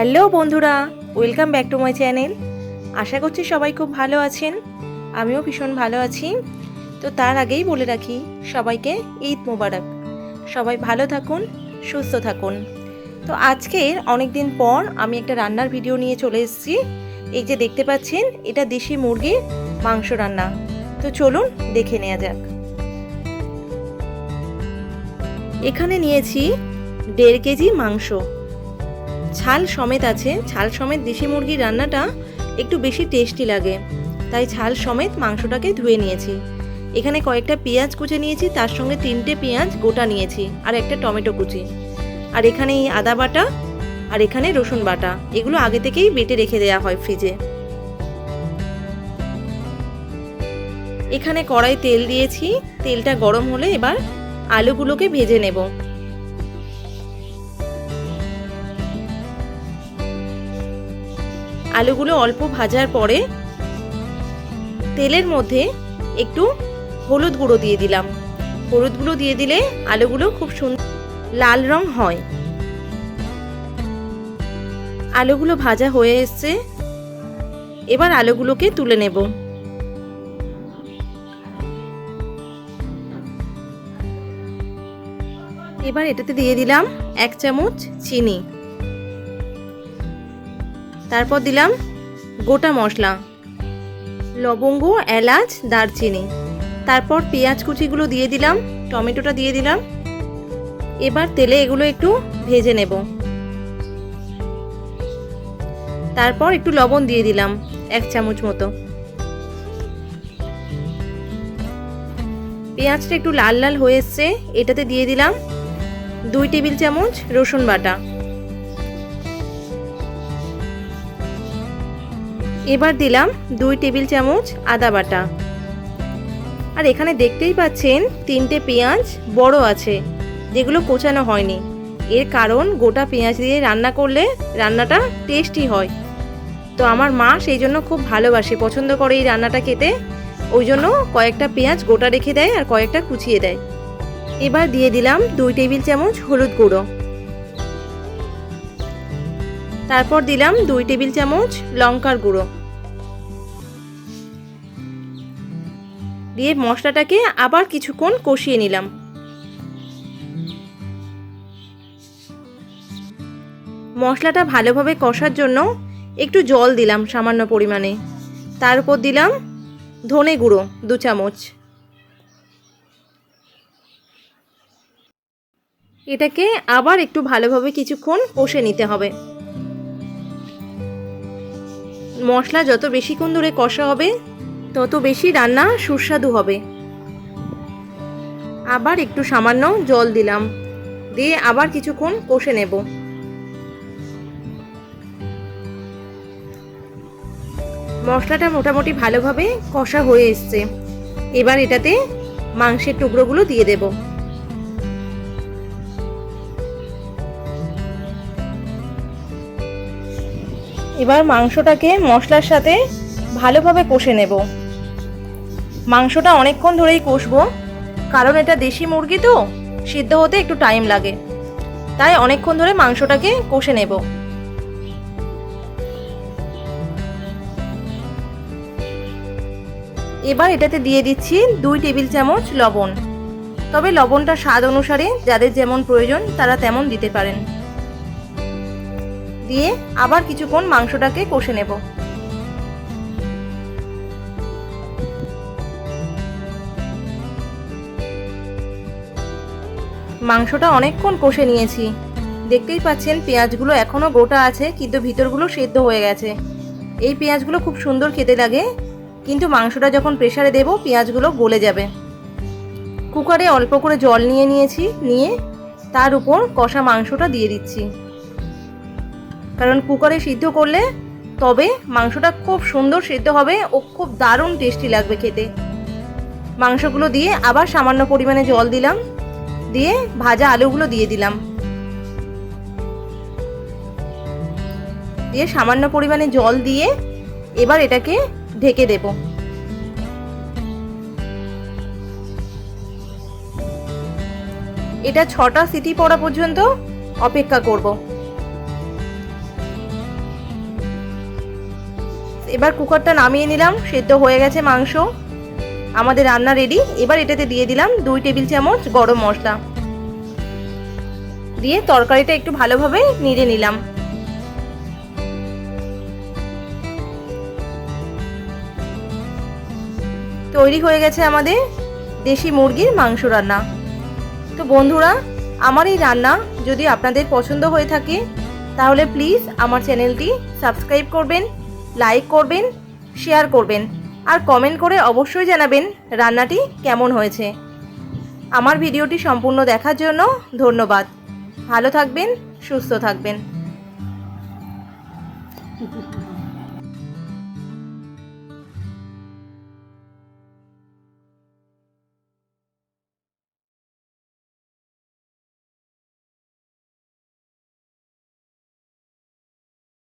Hello বন্ধুরা, welcome back to my channel. আশা করছি সবাই খুব ভালো আছেন, আমিও ভীষণ ভালো আছি। তো তার আগেই বলে রাখি সবাইকে ঈদ মোবারক। সবাই ভালো থাকুন, সুস্থ থাকুন। তো আজকের অনেক দিন পর আমি একটা রান্নার ভিডিও নিয়ে চলে এসেছি। এই যে দেখতে পাচ্ছেন, এটা দেশি মুরগির মাংস রান্না। তো চলুন দেখে নেওয়া যাক। এখানে নিয়েছি 1.5 কেজি মাংস, ছাল সমেত আছে। ছাল সমেত দেশি মুরগির রান্নাটা একটু বেশি টেস্টি লাগে, তাই ছাল সমেত মাংসটাকে ধুয়ে নিয়েছি। এখানে কয়েকটা পেঁয়াজ কুচে নিয়েছি, তার সঙ্গে 3টে পেঁয়াজ গোটা নিয়েছি, আর একটা টমেটো কুচি। আর এখানে এই আদা বাটা, আর এখানে রসুন বাটা, এগুলো আগে থেকেই বেটে রেখে দেওয়া হয় ফ্রিজে। এখানে কড়াই তেল দিয়েছি, তেলটা গরম হলে এবার আলুগুলোকে ভেজে নেব। আলুগুলো অল্প ভাজার পরে তেলের মধ্যে একটু হলুদ গুঁড়ো দিয়ে দিলাম। হলুদ গুঁড়ো দিয়ে দিলে আলুগুলো খুব সুন্দর লাল রং হয়। আলুগুলো ভাজা হয়ে এসছে, এবার আলুগুলোকে তুলে নেব। এবার এটাতে দিয়ে দিলাম 1 চামচ চিনি, তারপর দিলাম গোটা মশলা, লবঙ্গ, এলাচ, দারচিনি। তারপর পেঁয়াজ কুচিগুলো দিয়ে দিলাম, টমেটোটা দিয়ে দিলাম। এবার তেলে এগুলো একটু ভেজে নেব। তারপর একটু লবণ দিয়ে দিলাম 1 চামচ মতো। পেঁয়াজটা একটু লাল লাল হয়ে এসছে, এটাতে দিয়ে দিলাম 2 টেবিল চামচ রসুন বাটা। এবার দিলাম 2 টেবিল চামচ আদা বাটা। আর এখানে দেখতেই পাচ্ছেন 3টে পেঁয়াজ বড় আছে, যেগুলো কোচানো হয়নি। এর কারণ গোটা পেঁয়াজ দিয়ে রান্না করলে রান্নাটা টেস্টি হয়। তো আমার মা সেই জন্য খুব ভালোবাসে, পছন্দ করে এই রান্নাটা খেতে, ওই জন্য কয়েকটা পেঁয়াজ গোটা রেখে দেয় আর কয়েকটা কুচিয়ে দেয়। এবার দিয়ে দিলাম 2 টেবিল চামচ হলুদ গুঁড়ো। তারপর দিলাম 2 টেবিল চামচ লঙ্কার গুঁড়ো। দিয়ে মশলাটাকে আবার কিছুক্ষণ কষিয়ে নিলাম। মশলাটা ভালোভাবে কষার জন্য একটু জল দিলাম সামান্য পরিমাণে। তার উপর দিলাম ধনে গুঁড়ো 2 চামচ। এটাকে আবার একটু ভালোভাবে কিছুক্ষণ কষে নিতে হবে। মশলা যত বেশিক্ষণ ধরে কষা হবে তত বেশি রান্না সুস্বাদু হবে। আবার একটু সামান্য জল দিলাম, দিয়ে আবার কিছুক্ষণ কষে নেব। মশলাটা মোটামুটি ভালোভাবে কষা হয়ে এসছে। এবার এটাতে মাংসের টুকরোগুলো দিয়ে দেব। এবার মাংসটাকে মশলার সাথে ভালোভাবে কষে নেব। মাংসটা অনেকক্ষণ ধরেই কষবো, কারণ এটা দেশি মুরগি তো সিদ্ধ হতে একটু টাইম লাগে, তাই অনেকক্ষণ ধরে মাংসটাকে কষে নেব। এবার এটাতে দিয়ে দিচ্ছি 2 টেবিল চামচ লবণ। তবে লবণটা স্বাদ অনুসারে যাদের যেমন প্রয়োজন তারা তেমন দিতে পারেন। দিয়ে আবার কিছুক্ষণ মাংসটাকে কষে নেব। মাংসটা অনেকক্ষণ কষে নিয়েছি, দেখতেই পাচ্ছেন পেঁয়াজগুলো এখনো গোটা আছে, কিন্তু ভিতরগুলো সেদ্ধ হয়ে গেছে। এই পেঁয়াজগুলো খুব সুন্দর খেতে লাগে, কিন্তু মাংসটা যখন প্রেসারে দেব পেঁয়াজগুলো গলে যাবে। কুকারে অল্প করে জল নিয়েছি, নিয়ে তার উপর কষা মাংসটা দিয়ে দিচ্ছি। কারণ কুকারে সিদ্ধ করলে তবে মাংসটা খুব সুন্দর সিদ্ধ হবে ও খুব দারুণ টেস্টি লাগবে খেতে। মাংসগুলো দিয়ে আবার সামান্য পরিমাণে জল দিলাম, দিয়ে ভাজা আলুগুলো দিয়ে দিলাম, দিয়ে সামান্য পরিমাণে জল দিয়ে এবার এটাকে ঢেকে দেব। এটা 6টা সিটি পড়া পর্যন্ত অপেক্ষা করব। এবার কুকারটা নামিয়ে নিলাম, সেদ্ধ হয়ে গেছে মাংস। আমাদের রান্না রেডি। এবার এটাতে দিয়ে দিলাম 2 টেবিল চামচ গরম মশলা, দিয়ে তরকারিটা একটু ভালোভাবে নেড়ে নিলাম। তৈরি হয়ে গেছে আমাদের দেশি মুরগির মাংস রান্না। তো বন্ধুরা, আমার এই রান্না যদি আপনাদের পছন্দ হয়ে থাকে তাহলে প্লিজ আমার চ্যানেলটি সাবস্ক্রাইব করবেন, লাইক করবেন, শেয়ার করবেন আর কমেন্ট করে অবশ্যই জানাবেন রান্নাটি কেমন হয়েছে। আমার ভিডিওটি সম্পূর্ণ দেখার জন্য ধন্যবাদ। ভালো থাকবেন, সুস্থ থাকবেন।